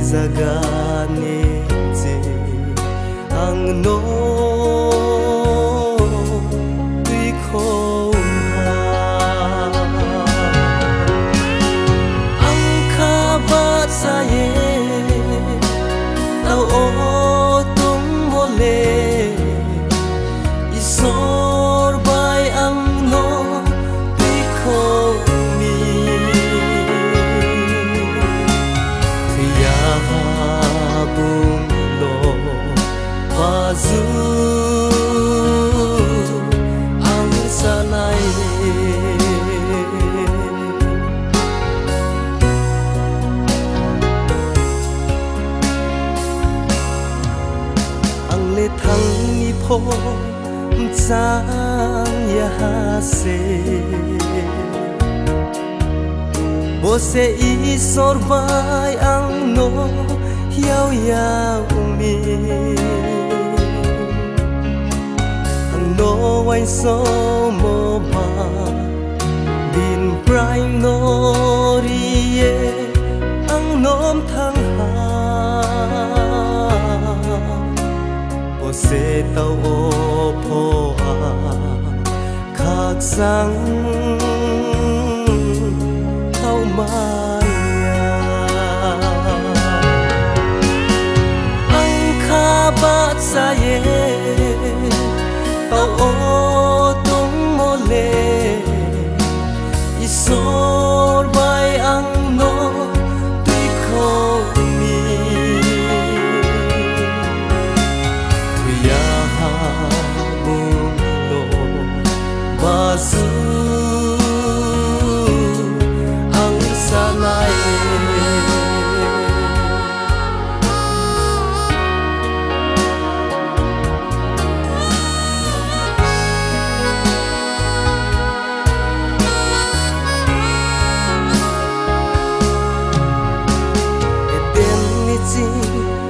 zagani je ang no tui khom ang khaba sa ye tao o tung mole isor bai ang no tui khom Wazu ang sanay ang lethang ni po sang yahase bose isor bai ang no yaw yaw mi no ay so mo ba din prime no rie ang nom thang ha o se tao o po a khak sang tao maya ang khabat sa ye tao o tung mole isor bai ang no tui khom mi tuya ha bung lo basu ang sanay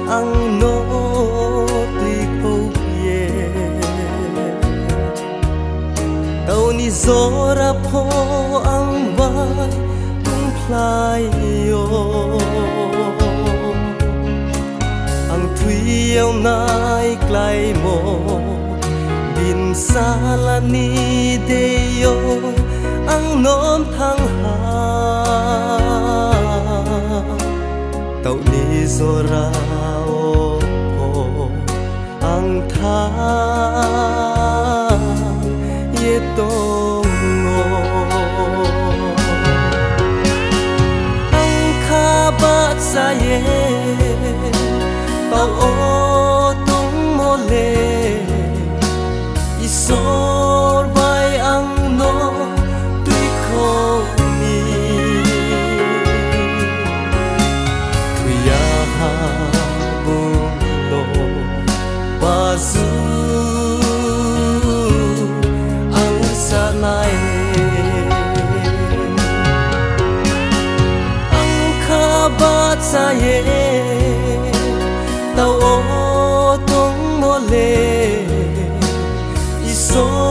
ang no tui ko ye tao ni zora po ang bai tung plai yo ang tui yaw nai klai mo din sala ni de yo ang nom thang ha tao ni zora ang thang ye tong ngo ang khabat sa ye tao o tung mole isor bai ang no tui khom mi tuya ha bung lo Wazu ang sanay ang khabat sa ye tao o tung mole isor